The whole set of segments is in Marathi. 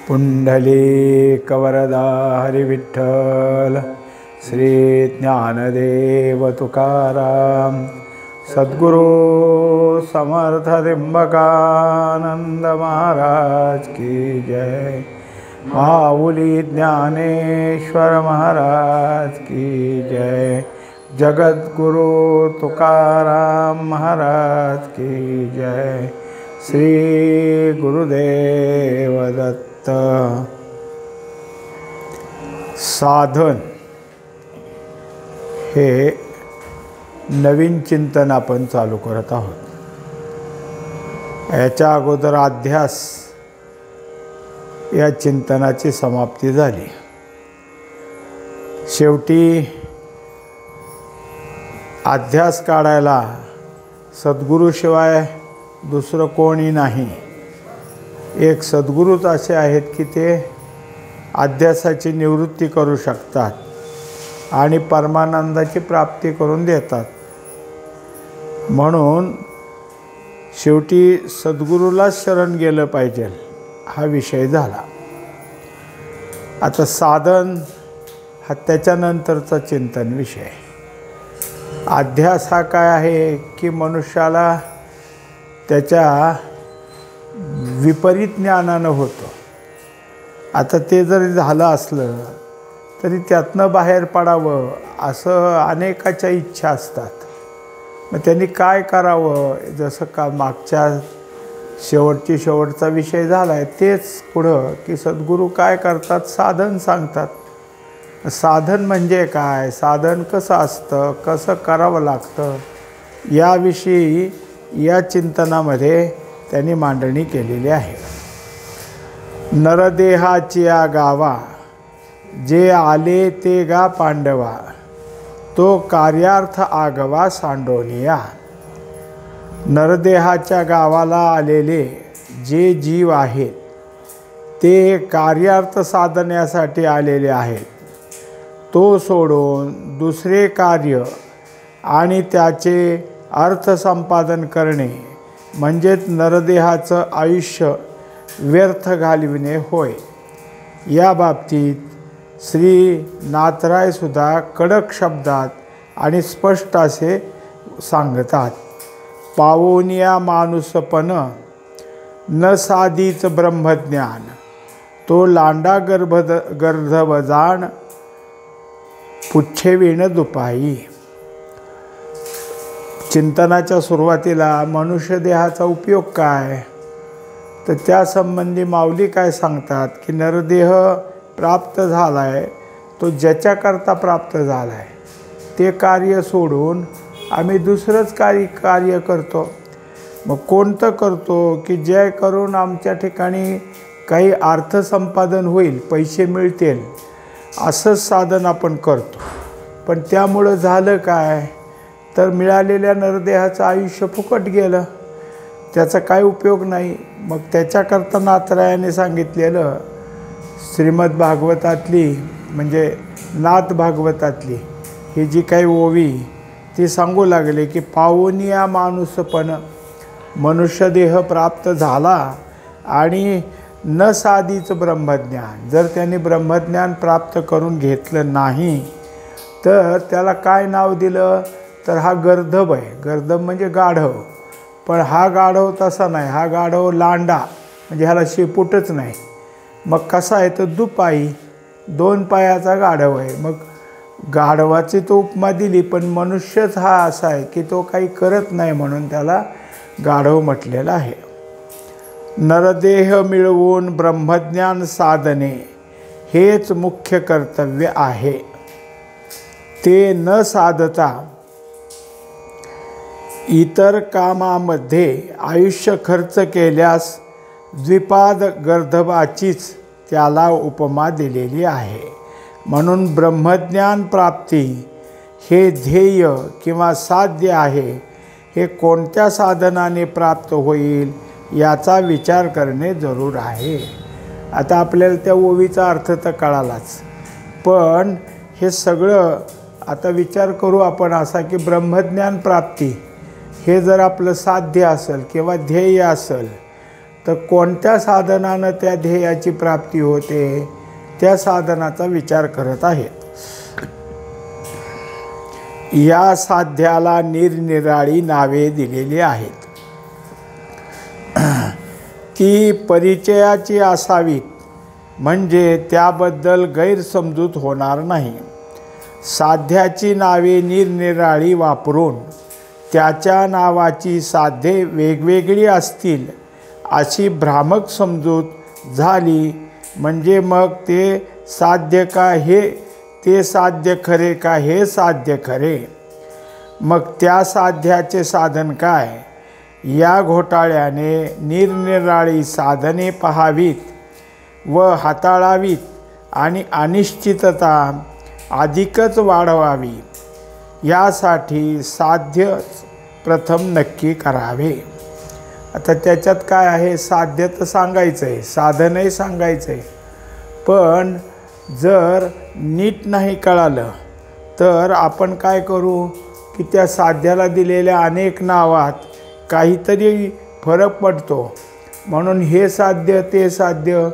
पुंडलीकवरदा हरिविठ्ठल श्री ज्ञानदेव तुकाराम सद्गुरु समर्थ त्र्यंबकानंद महाराज की जय। माऊली ज्ञानेश्वर महाराज की जय। जगद्गुरु तुकाराम महाराज की जय। श्री गुरुदेव दत्त। साधन हे नवीन चिंतन आपण चालू करत आहोत। याच्या अगोदर अध्यास या चिंतनाची समाप्ती झाली। शेवटी अध्यास काढायला सद्गुरूशिवाय दुसरं कोणी नाही। एक सद्गुरूच असे आहेत की ते अध्यासाची निवृत्ती करू शकतात आणि परमानंदाची प्राप्ती करून देतात। म्हणून शेवटी सद्गुरूलाच शरण गेलं पाहिजे हा विषय झाला। आता साधन हा त्याच्यानंतरचा चिंतन विषय। अध्यास हा काय आहे की मनुष्याला त्याच्या विपरीत ज्ञानानं होतं। आता ते जरी झालं असलं तरी त्यातनं बाहेर पडावं असं अनेकाच्या इच्छा असतात। मग त्यांनी काय करावं, जसं का मागच्या शेवटचा विषय झाला आहे तेच पुढं की सद्गुरू काय करतात, साधन सांगतात। साधन म्हणजे काय, साधन कसं असतं, कसं करावं लागतं याविषयी या चिंतनामध्ये त्यांनी मांडणी केलेली आहे। नरदेहाची या गावा जे आले ते गा पांडवा, तो कार्यार्थ आगवा सांडोनिया। नरदेहाच्या गावाला आलेले जे जीव आहेत ते कार्यार्थ साधण्यासाठी आलेले आहेत। तो सोडून दुसरे कार्य आणि त्याचे अर्थसंपादन करणे म्हणजेच नरदेहाचं आयुष्य व्यर्थ घालविणे होय। या बाबतीत श्री नाथराय सुद्धा कडक शब्दात आणि स्पष्ट असे सांगतात। पावोनिया माणूसपण न साधीच ब्रह्मज्ञान, तो लांडा गर्भ जाण पुच्छेविण दुपाई। चिंतनाच्या सुरुवातीला मनुष्य देहाचा उपयोग काय, तर त्यासंबंधी माऊली काय सांगतात की नरदेह प्राप्त झाला आहे तो ज्याच्याकरता प्राप्त झाला आहे ते कार्य सोडून आम्ही दुसरंच कार्य करतो। मग कोणतं करतो की जे करून आमच्या ठिकाणी काही अर्थसंपादन होईल, पैसे मिळतील असंच साधन आपण करतो। पण त्यामुळं झालं काय तर मिळालेल्या नरदेहाचं आयुष्य फुकट गेलं, त्याचा काय उपयोग नाही। मग त्याच्याकरता नाथरायाने सांगितलेलं श्रीमद भागवतातली म्हणजे नाथ भागवतातली ही जी काही ओवी ती सांगू लागले की पावोनिया माणूसपण, मनुष्यदेह प्राप्त झाला आणि न साधीच ब्रह्मज्ञान, जर त्यांनी ब्रह्मज्ञान प्राप्त करून घेतलं नाही तर त्याला काय नाव दिलं तर हा गर्धब आहे। गर्धब म्हणजे गाढव, पण हा गाढव तसा नाही, हा गाढव लांडा म्हणजे ह्याला शेपूटच नाही। मग कसा आहे तर दुपाई, 2 पायाचा गाढव आहे। मग गाढवाची तो उपमा दिली, पण मनुष्यच हा असा आहे की तो काही करत नाही म्हणून त्याला गाढव म्हटलेलं आहे। नरदेह मिळवून ब्रह्मज्ञान साधने हेच मुख्य कर्तव्य आहे। ते न साधता इतर कामामध्ये आयुष्य खर्च केल्यास द्विपाद गर्धबाचीच त्याला उपमा दिलेली आहे। म्हणून ब्रह्मज्ञान प्राप्ती हे ध्येय किंवा साध्य आहे, हे कोणत्या साधनाने प्राप्त होईल याचा विचार करणे जरूर आहे। आता आपल्याला त्या ओवीचा अर्थ तर कळालाच, पण हे सगळं आता विचार करू आपण असा की ब्रह्मज्ञान प्राप्ती हे जर आपलं साध्य असेल किंवा ध्येय असेल तर कोणत्या साधनानं त्या ध्येयाची प्राप्ती होते त्या साधनाचा विचार करत आहेत. या साध्याला निरनिराळी नावे दिलेली आहेत. ती परिचयाची असावीत म्हणजे त्याबद्दल गैरसमजूत होणार नाही. साध्याची नावे निरनिराळी वापरून त्याच्या नावाची साध्ये वेगवेगळी असतील अशी भ्रामक समजूत झाली म्हणजे मग ते साध्य का हे ते साध्य खरे का हे साध्य खरे. मग त्या साध्याचे साधन काय? या घोटाळ्याने निरनिराळी साधने पहावीत व हाताळावीत आणि अनिश्चितता अधिकच वाढवावी. यासाठी साध्य प्रथम नक्की करावे. आता त्याच्यात काय आहे? साध्य तर सांगायचं आहे, साधनही सांगायचं आहे, पण जर नीट नाही कळालं तर आपण काय करू की त्या साध्याला दिलेल्या अनेक नावात काहीतरी फरक पडतो. म्हणून हे साध्य ते साध्य,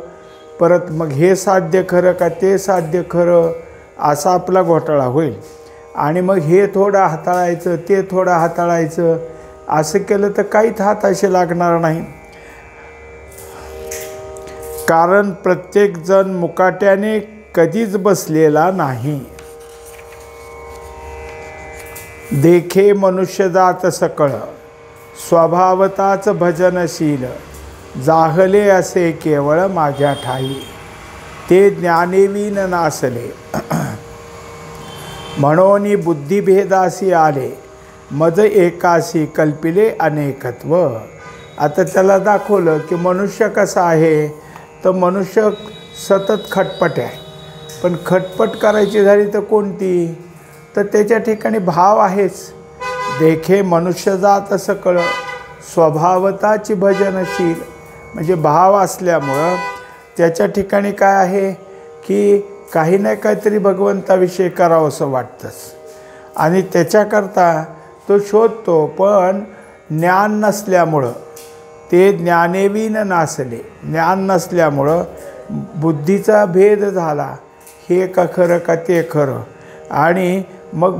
परत मग हे साध्य खरं का ते साध्य खरं, असा आपला घोटाळा होईल. आणि मग हे थोडं हाताळायचं ते थोडं हाताळायचं, असं केलं तर काहीच हाताशी लागणार नाही. कारण प्रत्येकजण मुकाट्याने कधीच बसलेला नाही. देखे मनुष्यजात सकळ स्वभावताच भजनशील जाहले असे केवळ माझ्या ठाई ते ज्ञानेवीन नासले म्हणून बुद्धिभेदासी आले मज एकासी कल्पिले अनेकत्व. आता त्याला दाखवलं की मनुष्य कसा आहे, तर मनुष्य सतत खटपट आहे. पण खटपट करायची झाली तर कोणती? तर त्याच्या ठिकाणी भाव आहेच. देखे मनुष्य जात सकळ स्वभावताची भजनशील, म्हणजे भाव असल्यामुळं त्याच्या ठिकाणी काय आहे की काही ना काहीतरी भगवंताविषयी करावं असं वाटतंच आणि त्याच्याकरता तो शोधतो. पण ज्ञान नसल्यामुळं ते ज्ञानेवीन नासले, ज्ञान नसल्यामुळं बुद्धीचा भेद झाला, हे का खरं का ते खरं. आणि मग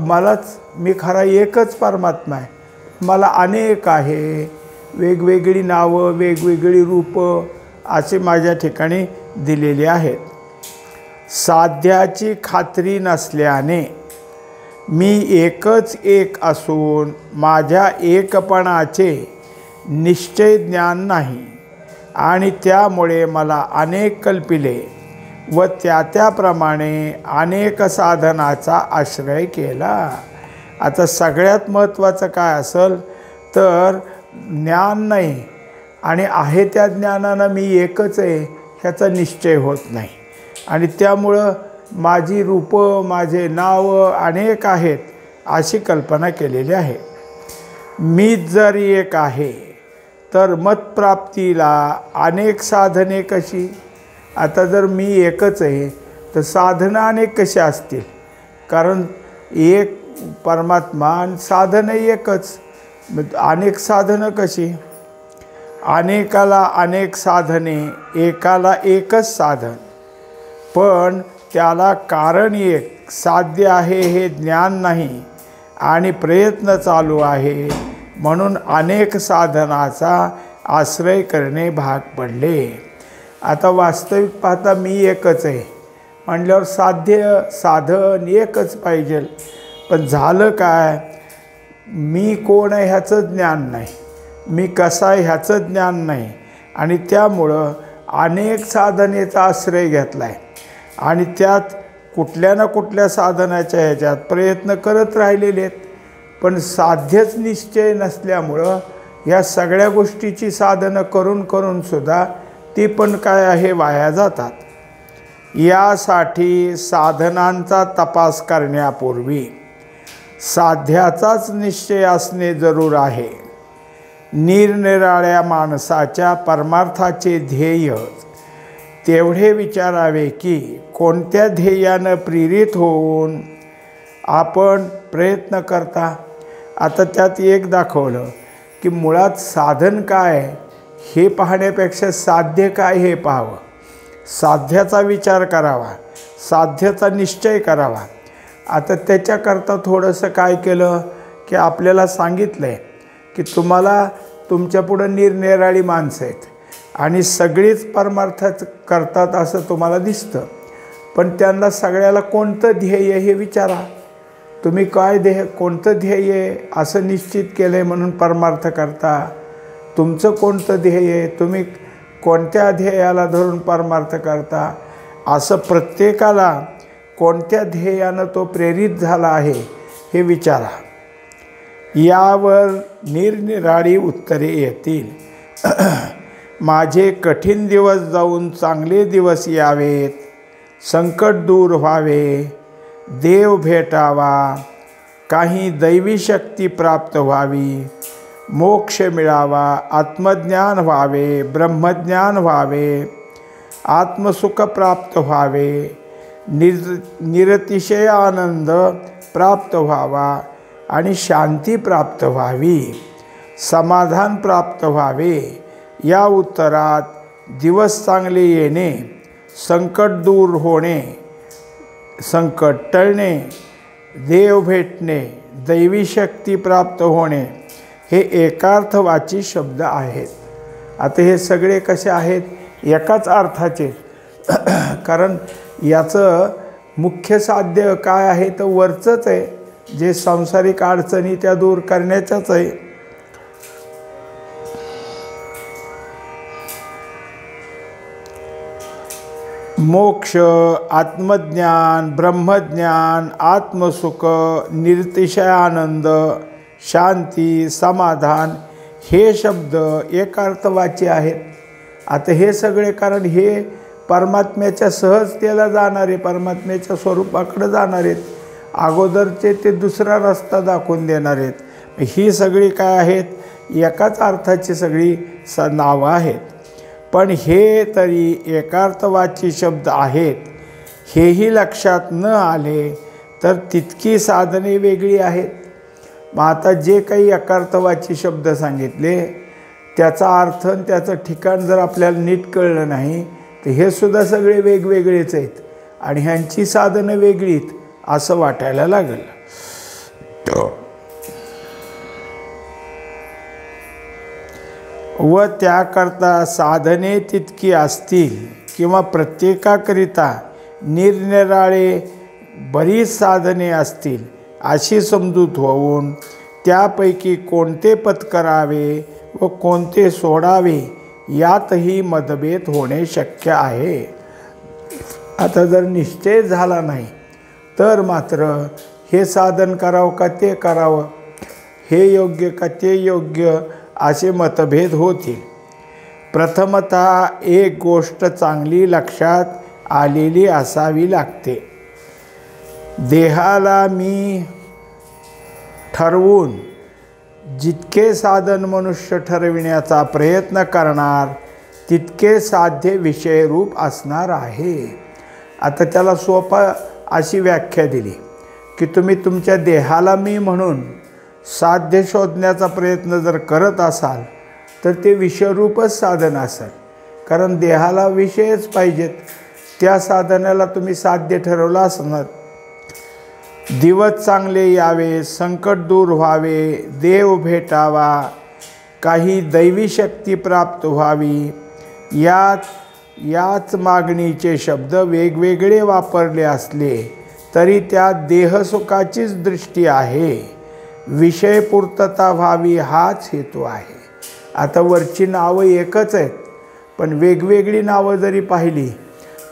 मी खरा एकच परमात्मा आहे, मला अनेक आहे, वेगवेगळी नावं वेगवेगळी रूपं असे माझ्या ठिकाणी दिलेली आहेत. साध्याची खात्री नसल्याने मी एकच एक असून माझ्या एकपणाचे निश्चय ज्ञान नाही आणि त्यामुळे मला अनेक कल्पिले व त्याप्रमाणे अनेक साधनाचा आश्रय केला. आता सगळ्यात महत्त्वाचं काय असेल तर ज्ञान नाही आणि आहे त्या ज्ञानानं मी एकच आहे ह्याचा निश्चय होत नाही आणि त्यामुळं माझी रूपं माझे नावं अनेक आहेत अशी कल्पना केलेली आहे. मीच जर एक आहे तर मतप्राप्तीला अनेक साधने कशी? आता जर मी एकच आहे तर साधनं अनेक कशी असतील? कारण एक परमात्मा साधनं एकच, अनेक साधनं कशी? अनेकाला अनेक साधने, एकाला एकच साधन, पण त्याला कारण एक साध्य आहे हे ज्ञान नाही आणि प्रयत्न चालू आहे म्हणून अनेक साधनाचा आश्रय करणे भाग पडले. आता वास्तविक पाहता मी एकच आहे म्हटल्यावर साधन एकच पाहिजे. पण झालं काय? मी कोण आहे ह्याचं ज्ञान नाही, मी कसा आहे ह्याचं ज्ञान नाही आणि त्यामुळं अनेक साधनेचा आश्रय घेतला आहे आणि त्यात कुठल्या ना कुठल्या साधनाच्या ह्याच्यात प्रयत्न करत राहिलेले आहेत. पण साध्यच निश्चय नसल्यामुळं या सगळ्या गोष्टीची साधनं करून सुद्धा ती पण काय आहे वाया जातात. यासाठी साधनांचा तपास करण्यापूर्वी साध्याचाच निश्चय असणे जरूर आहे. निरनिराळ्या माणसाच्या परमार्थाचे ध्येय तेवढे विचारावे की कोणत्या ध्येयानं प्रेरित होऊन आपण प्रयत्न करता. आता त्यात एक दाखवलं की मुळात साधन काय हे पाहण्यापेक्षा साध्य काय हे पाहावं, साध्याचा विचार करावा, साध्याचा निश्चय करावा. आता त्याच्याकरता थोडंसं काय केलं की आपल्याला सांगितलं आहे की तुम्हाला तुमच्यापुढं निरनिराळी माणसं आहेत आणि सगळीच परमार्थाच करतात असं तुम्हाला दिसतं, पण त्यांना सगळ्याला कोणतं ध्येय हे विचारा. तुम्ही काय कोणतं ध्येय असं निश्चित केलं आहे म्हणून परमार्थ करता? तुमचं कोणतं ध्येय, तुम्ही कोणत्या ध्येयाला धरून परमार्थ करता? असं प्रत्येकाला कोणत्या ध्येयानं तो प्रेरित झाला आहे हे विचारा. यावर निरनिराळी उत्तरे येतील. माझे कठीण दिवस जाऊन चांगले दिवस यावेत, संकट दूर व्हावे, देव भेटावा, काही दैवी शक्ती प्राप्त व्हावी, मोक्ष मिळावा, आत्मज्ञान व्हावे, ब्रह्मज्ञान व्हावे, आत्मसुख प्राप्त व्हावे, निरतिशय आनंद प्राप्त व्हावा आणि शांती प्राप्त व्हावी, समाधान प्राप्त व्हावे. या उत्तरात दिवस चांगले येणे, संकट दूर होणे, संकट टळणे, देव भेटणे, दैवी शक्ती प्राप्त होणे हे एकार्थवाची शब्द आहेत. आता हे सगळे कसे आहेत? एकाच अर्थाचे. कारण याचं मुख्य साध्य काय आहे तर वरचंच आहे, जे सांसारिक अडचणी त्या दूर करण्याचाच आहे. मोक्ष, आत्मज्ञान, ब्रह्मज्ञान, आत्मसुख, निरतिशय आनंद, शांती, समाधान हे शब्द एकार्थवाची आहेत. आता हे सगळे कारण हे परमात्म्याच्या सहजतेला जाणारे, परमात्म्याच्या स्वरूपाकडे जाणारे आहेत. अगोदरचे ते दुसरा रस्ता दाखवून देणार आहेत. ही सगळी काय आहेत? एकाच अर्थाची सगळी नावं आहेत. पण हे तरी एकार्थवाची शब्द आहेत हेही लक्षात न आले तर तितकी साधने वेगळी आहेत. मग आता जे काही एकार्थवाची शब्द सांगितले त्याचा अर्थ आणि त्याचं ठिकाण जर आपल्याला नीट कळलं नाही तर हे सुद्धा सगळे वेगवेगळेच आहेत आणि ह्यांची साधनं वेगळीत असं वाटायला लागलं. व त्याकरता साधने तितकी असतील किंवा प्रत्येकाकरिता निरनिराळे बरीच साधने असतील अशी समजूत होऊन त्यापैकी कोणते पत्करावे व कोणते सोडावे यातही मतभेद होणे शक्य आहे. आता जर निश्चय झाला नाही तर मात्र हे साधन करावं का ते करावं, हे योग्य का ते योग्य असे मतभेद होतील. प्रथमतः एक गोष्ट चांगली लक्षात आलेली असावी लागते. देहाला मी ठरवून जितके साधन मनुष्य ठरविण्याचा प्रयत्न करणार तितके साध्य विषयरूप असणार आहे. आता त्याला सोपा अशी व्याख्या दिली की तुम्ही तुमच्या देहाला मी म्हणून साध्य शोधण्याचा प्रयत्न जर करत असाल तर ते विषयरूपच साधन असेल. कारण देहाला विषयच पाहिजेत. त्या साधनाला तुम्ही साध्य ठरवलं असणार. दिवस चांगले यावे, संकट दूर व्हावे, देव भेटावा, काही दैवी शक्ती प्राप्त व्हावी, याच मागणीचे शब्द वेगवेगळे वापरले असले तरी त्यात देहसुखाचीच दृष्टी आहे. विषय पूर्तता व्हावी हाच हेतू आहे. आता वरची नावं एकच आहेत पण वेगवेगळी नावं जरी पाहिली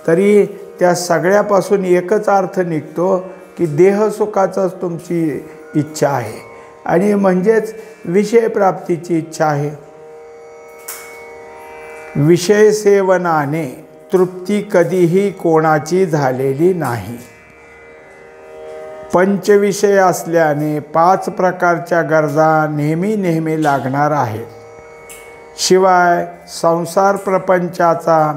तरी त्या सगळ्यापासून एकच अर्थ निघतो की देहसुखाचाच तुमची इच्छा आहे आणि म्हणजेच विषयप्राप्तीची इच्छा आहे. विषय सेवनाने तृप्ती कधीही कोणाची झालेली नाही. पंचविषय असल्याने 5 प्रकारच्या गरजा नेहमी लागणार आहेत. शिवाय संसार प्रपंचाचा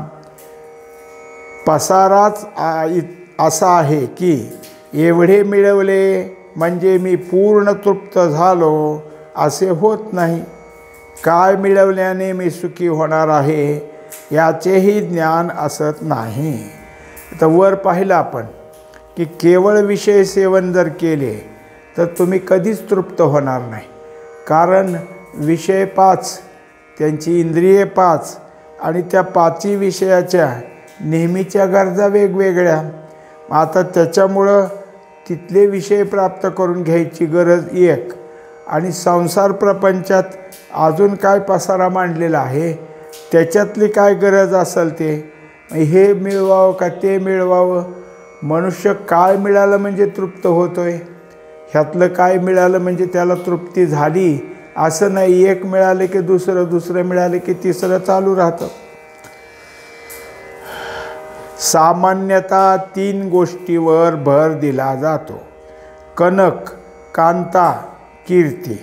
पसाराच असा आहे की एवढे मिळवले म्हणजे मी पूर्ण तृप्त झालो असे होत नाही. काय मिळवल्याने मी सुखी होणार आहे याचेही ज्ञान असत नाही. तर वर पाहिलं आपण की केवळ विषय सेवन जर केले तर तुम्ही कधीच तृप्त होणार नाही. कारण विषय 5, त्यांची इंद्रिये 5 आणि त्या 5ही विषयाच्या नेहमीच्या गरजा वेगवेगळ्या. आता त्याच्यामुळं तिथले विषय प्राप्त करून घ्यायची गरज एक, आणि संसार प्रपंचात अजून काय पसारा मांडलेला आहे त्याच्यातली काय गरज असेल ते हे मिळवावं का ते मिळवावं. मनुष्य काय मिळालं म्हणजे तृप्त होतोय, ह्यातलं काय मिळालं म्हणजे त्याला तृप्ती झाली असं नाही. एक मिळाले की दुसरं, दुसरं मिळाले की तिसरं चालू राहतं. सामान्यतः 3 गोष्टीवर भर दिला जातो: कनक, कांता, कीर्ती.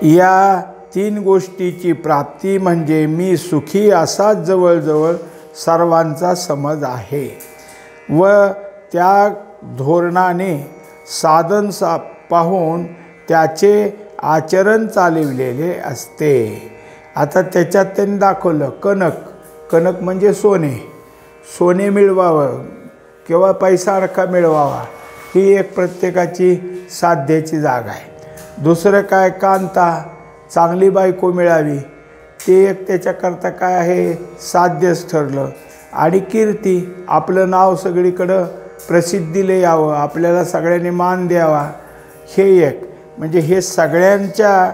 या 3 गोष्टीची प्राप्ती म्हणजे मी सुखी असा जवळजवळ सर्वांचा समज आहे व त्या धोरणाने साधन पाहून त्याचे आचरण चालविलेले असते. आता त्याच्यात त्यांनी दाखवलं कनक. कनक म्हणजे सोने. सोने मिळवावं किंवा पैसा अडका मिळवावा ही एक प्रत्येकाची साध्याची जागा आहे. दुसरं काय, कांता, चांगली बायको मिळावी, ते एक त्याच्याकरता काय आहे, साध्यच ठरलं. आणि कीर्ती, आपलं नाव सगळीकडं प्रसिद्धीला यावं, आपल्याला सगळ्यांनी मान द्यावा, हे एक. म्हणजे हे सगळ्यांच्या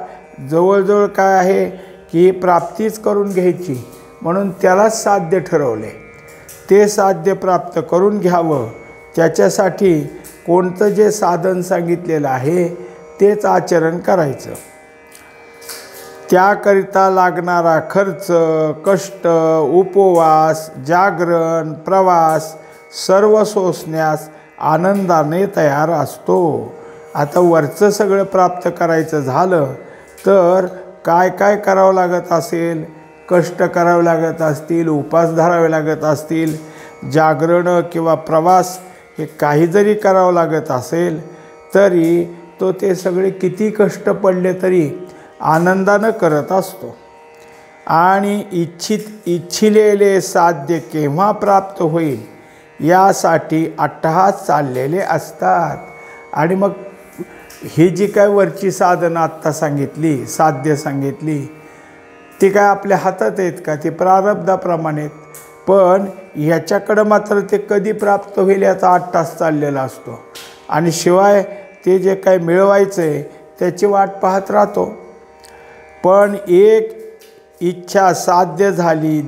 जवळजवळ काय आहे की प्राप्तीच करून घ्यायची, म्हणून त्यालाच साध्य ठरवले. ते साध्य प्राप्त करून घ्यावं त्याच्यासाठी कोणतं जे साधन सांगितलेलं आहे तेच आचरण करायचं. त्याकरिता लागणारा खर्च, कष्ट, उपवास, जागरण, प्रवास सर्व सोसण्यास आनंदाने तयार असतो. आता वरचं सगळं प्राप्त करायचं झालं तर काय काय करावं लागत असेल, कष्ट करावे लागत असतील, उपास धरावे लागत असतील, जागरण किंवा प्रवास हे काही जरी करावं लागत असेल तरी तो ते सगळे किती कष्ट पडले तरी आनंदानं करत असतो. आणि इच्छिलेले साध्य केव्हा प्राप्त होईल यासाठी अट्टहास चाललेले असतात. आणि मग ही जी काय वरची साधनं आत्ता सांगितली, साध्य सांगितली, ती काय आपल्या हातात आहेत का? ती प्रारब्धाप्रमाणे. पण ह्याच्याकडं मात्र ते कधी प्राप्त होईल याचा अट्टहास चाललेला असतो. आणि शिवाय ते जे काय मिळवायचं आहे त्याची वाट पाहत राहतो. पण एक इच्छा साध्य झाली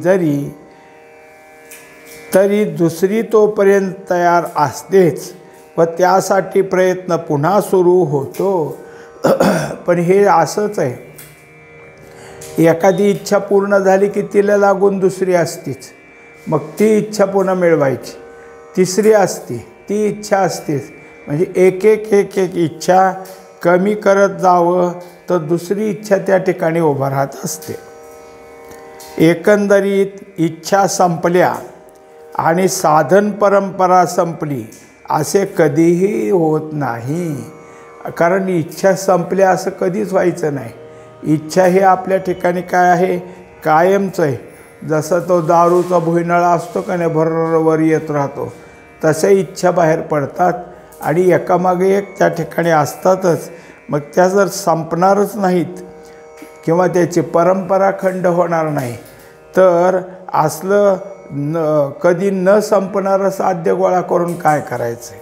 तरी दुसरी तोपर्यंत तयार असतेच व त्यासाठी प्रयत्न पुन्हा सुरू होतो. पण हे असंच आहे, एखादी इच्छा पूर्ण झाली की तिला लागून दुसरी असतीच, मग ती इच्छा पुन्हा मिळवायची, तिसरी असती, ती इच्छा असतेच. म्हणजे एक एक इच्छा कमी करत जावं तर दुसरी इच्छा त्या ठिकाणी उभा राहत असते. एकंदरीत इच्छा संपल्या आणि साधन परंपरा संपली असे कधीही होत नाही. कारण इच्छा संपल्या असं कधीच व्हायचं नाही. इच्छा हे आपल्या ठिकाणी काय आहे, कायमचं आहे. जसं तो दारूचा भुईनळा असतो का नाही, भरवर येत राहतो, तशा इच्छा बाहेर पडतात आणि एकामागे एक त्या ठिकाणी असतातच. मग त्या जर संपणारच नाहीत किंवा त्याची परंपरा खंड होणार नाही तर असलं कधी न संपणारं साध्य गोळा करून काय करायचं.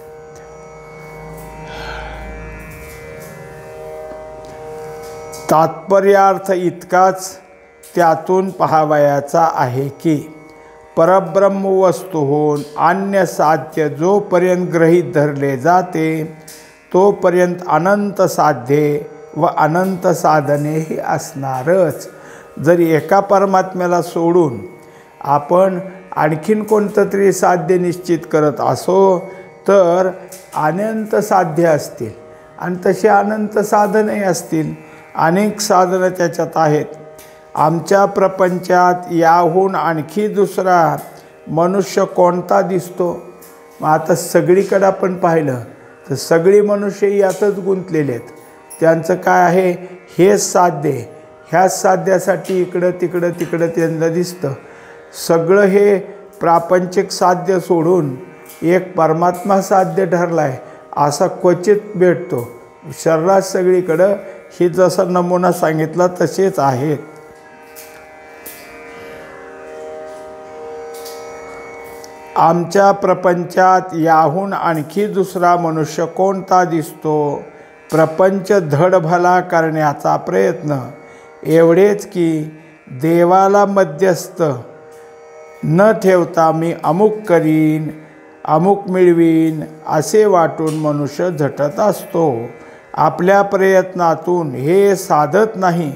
तात्पर्यार्थ इतकाच त्यातून पाहावयाचा आहे की परब्रह्म वस्तूहून अन्य साध्य जोपर्यंत गृहीत धरले जाते तोपर्यंत अनंत साध्ये व अनंत साधनेही असणारच. जरी एका परमात्म्याला सोडून आपण आणखीन कोणतं तरी साध्य निश्चित करत असो तर अनंत साध्य असतील आणि तसे अनंत साधनही असतील. अनेक साधनं त्याच्यात आहेत. आमच्या प्रपंचात याहून आणखी दुसरा मनुष्य कोणता दिसतो? मग आता सगळीकडे आपण पाहिलं तर सगळी मनुष्य यातच गुंतलेले आहेत. त्यांचं काय आहे, हेच साध्य, ह्याच साध्यासाठी इकडं तिकडं तिकडं त्यांना दिसतं. सगळं हे प्रापंचिक साध्य सोडून एक परमात्मा साध्य ठरला आहे असा क्वचित भेटतो. शरीरात सगळीकडं ही जसा नमुना सांगितला तसेच आहेत. आमच्या प्रपंचात याहून आणखी दुसरा मनुष्य कोणता दिसतो? प्रपंच धड भला करण्याचा प्रयत्न. एवढेच की देवाला मध्यस्थ न ठेवता मी अमुक करीन, अमुक मिळवीन असे वाटून मनुष्य झटत असतो. आपल्या प्रयत्नातून हे साधत नाही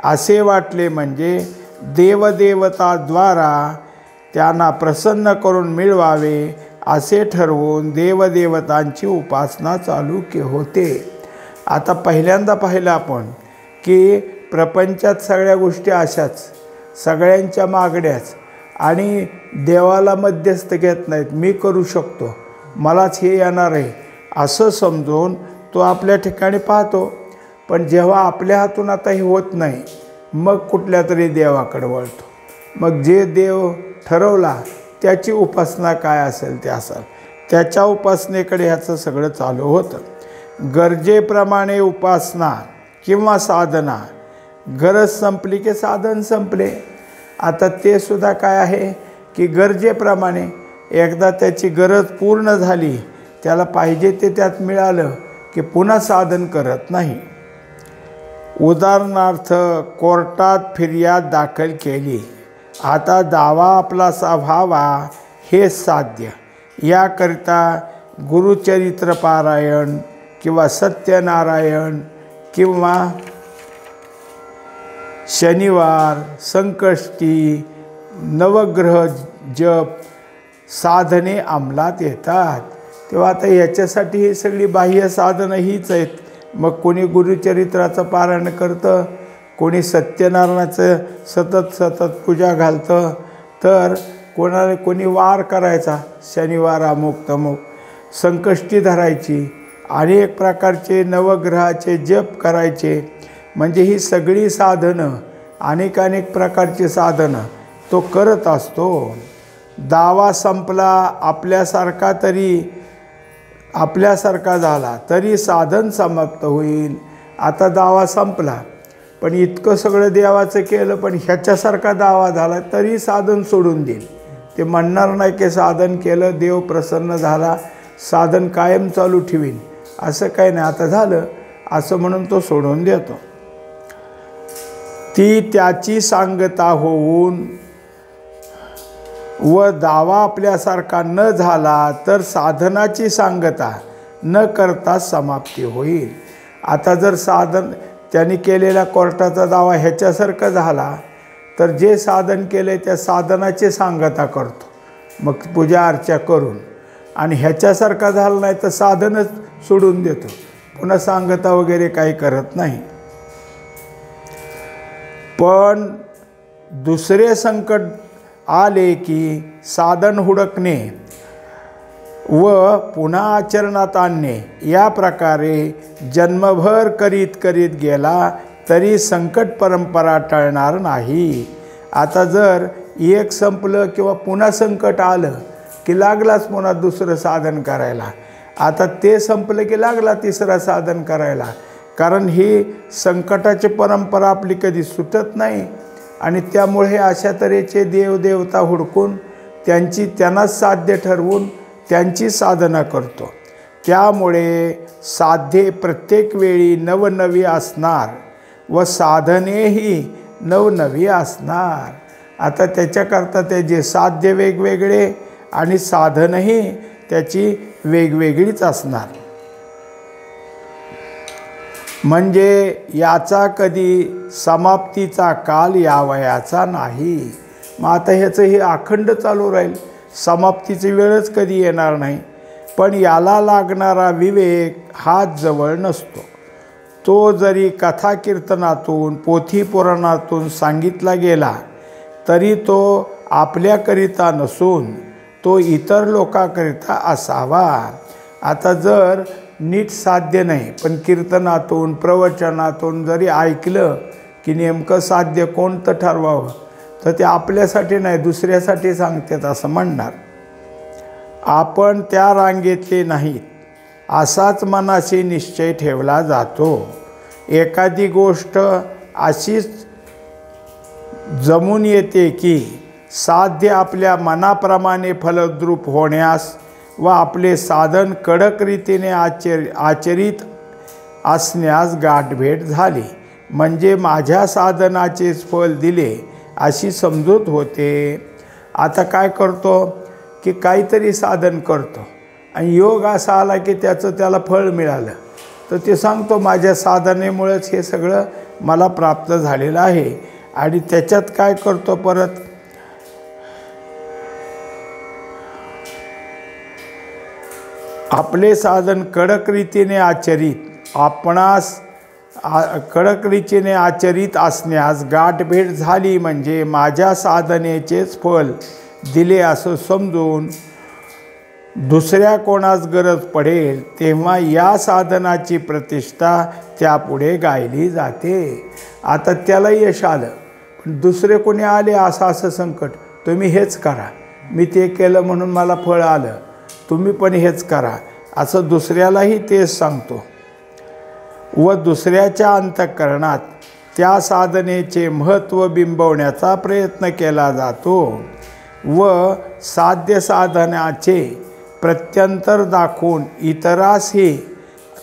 असे वाटले म्हणजे देवदेवताद्वारा त्यांना प्रसन्न करून मिळवावे असे ठरवून देवदेवतांची उपासना चालू होते. आता पहिल्यांदा पाहिलं आपण की प्रपंचात सगळ्या गोष्टी अशाच, सगळ्यांच्या मागण्याच, आणि देवाला मध्यस्थ घेत नाहीत. मी करू शकतो, मलाच हे येणार आहे असं समजून तो आपल्या ठिकाणी पाहतो. पण जेव्हा आपल्या हातून आता हे होत नाही मग कुठल्या तरी देवाकडे वळतो. मग जे देव ठरवला त्याची उपासना काय असेल ते असेल, त्याच्या उपासनेकडे ह्याचं सगळं चालू होतं. गरजेप्रमाणे उपासना किंवा साधना. गरज संपली की साधन संपले. आता ते सुद्धा काय आहे की गरजेप्रमाणे एकदा त्याची गरज पूर्ण झाली, त्याला पाहिजे ते त्यात मिळालं की पुन्हा साधन करत नाही. उदाहरणार्थ कोर्टात फिर्याद दाखल केली. आता दावा आपलासा व्हावा हे साध्य. याकरिता गुरुचरित्र पारायण किंवा सत्यनारायण किंवा शनिवार, संकष्टी, नवग्रह जप साधने अंमलात येतात. तेव्हा आता याच्यासाठी ही सगळी बाह्य साधनं हीच आहेत. मग कोणी गुरुचरित्राचं पारायण करतं, कोणी सत्यनारायणाचं सतत पूजा घालतं, तर कोणी वार करायचा, शनिवार अमुक तमुक, संकष्टी धरायची, अनेक प्रकारचे नवग्रहाचे जप करायचे. म्हणजे ही सगळी साधनं, अनेक प्रकारची साधनं तो करत असतो. दावा संपला, आपल्यासारखा झाला तरी साधन समाप्त होईल. आता दावा संपला, पण इतकं सगळं देवाचं केलं पण ह्याच्यासारखा दावा झाला तरी साधन सोडून देईल. ते म्हणणार नाही की साधन केलं, देव प्रसन्न झाला, साधन कायम चालू ठेवीन, असं काही नाही. आता झालं असं म्हणून तो सोडून देतो. ती त्याची सांगता होऊन व दावा आपल्यासारखा न झाला तर साधनाची सांगता न करता समाप्ती होईल. आता जर साधन त्यांनी केलेला कोर्टाचा दावा ह्याच्यासारखा झाला तर जे साधन केले त्या साधनाची सांगता करतो, मग पूजा अर्चा करून, आणि ह्याच्यासारखा झाला नाही तर साधनच सोडून देतो, पुन्हा सांगता वगैरे काही करत नाही. पण दुसरे संकट आले की साधन हुडकणे व पुन्हा आचरणात आणणे या प्रकारे जन्मभर करीत गेला तरी संकट परंपरा टळणार नाही. आता जर एक संपलं किंवा पुन्हा संकट आलं की लागलाच पुन्हा दुसरं साधन करायला. आता ते संपलं की लागला तिसरा साधन करायला. कारण ही संकटाची परंपरा आपली कधी सुटत नाही, आणि त्यामुळे अशा तऱ्हेचे देवदेवता हुडकून त्यांनाच साध्य ठरवून त्यांची साधना करतो. त्यामुळे साध्ये प्रत्येक वेळी नवनवी असणार व साधनेही नवनवी असणार. आता त्याच्याकरता त्याचे साध्य वेगवेगळे आणि साधनही त्याची वेगवेगळीच असणार. म्हणजे याचा कधी समाप्तीचा काल यावयाचा नाही. मग आता ह्याचं हे अखंड चालू राहील, समाप्तीची वेळच कधी येणार नाही. पण याला लागणारा विवेक हाच जवळ नसतो. तो जरी कथा कीर्तनातून पोथी पुराणातून सांगितला गेला तरी तो आपल्याकरिता नसून तो इतर लोकांकरिता असावा. आता जर नीट साध्य नाही पण कीर्तनातून प्रवचनातून जरी ऐकलं की नेमकं साध्य कोणतं ठरवावं, तर ते आपल्यासाठी नाही दुसऱ्यासाठी सांगतात असं म्हणणार. आपण त्या रांगेतले नाहीत असाच मनाशी निश्चय ठेवला जातो. एखादी गोष्ट अशीच जमून येते की साध्य आपल्या मनाप्रमाणे फलद्रूप होण्यास व आपले साधन कडक रीतीने आचरित असण्यास गाठभेट झाली, म्हणजे माझ्या साधनाचेच फल दिले अशी समजूत होते. आता काय करतो की काहीतरी साधन करतो आणि योग असा आला की त्याला फळ मिळालं, तर ते सांगतो माझ्या साधनेमुळेच हे सगळं मला प्राप्त झालेलं आहे. आणि त्याच्यात काय करतो परत, आपले साधन कडक रीतीने कडक रीतीने आचरित असण्यास गाठभेट झाली, म्हणजे माझ्या साधनेचेच फल दिले असं समजून दुसऱ्या कोणास गरज पडेल तेव्हा या साधनाची प्रतिष्ठा त्यापुढे गायली जाते. आता त्याला यश आलं, पण दुसरे कोणी आले असं संकट, तुम्ही हेच करा, मी ते केलं म्हणून मला फळ आलं, तुम्ही पण हेच करा, असं दुसऱ्यालाही तेच सांगतो व दुसऱ्याच्या अंतःकरणात त्या साधनेचे महत्त्व बिंबवण्याचा प्रयत्न केला जातो व साध्य साधनाचे प्रत्यंतर दाखवून इतरासही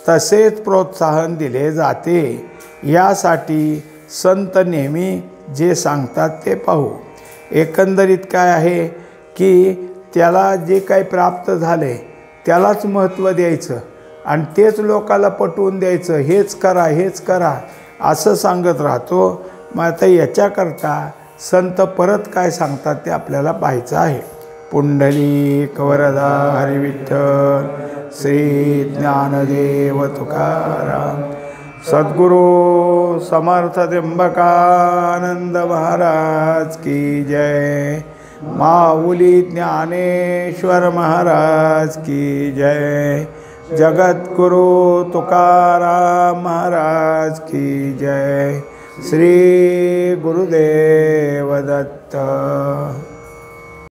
तसेच प्रोत्साहन दिले जाते. यासाठी संत नेहमी जे सांगतात ते पाहू. एकंदरीत काय आहे की त्याला जे काही प्राप्त झाले त्यालाच महत्त्व द्यायचं आणि तेच लोकाला पटवून द्यायचं, हेच करा हेच करा असं सांगत राहतो. मग आता याच्याकरता संत परत काय सांगतात ते आपल्याला पाहायचं आहे. पुंडलिक वरदा हरी विठ्ठल, श्री ज्ञानदेव तुकाराम, सद्गुरू समर्थ त्र्यंबकानंद महाराज की जय, माऊली ज्ञानेश्वर महाराज की जय, जगद्गुरु तुकाराम महाराज की जय, श्री गुरुदेव दत्त.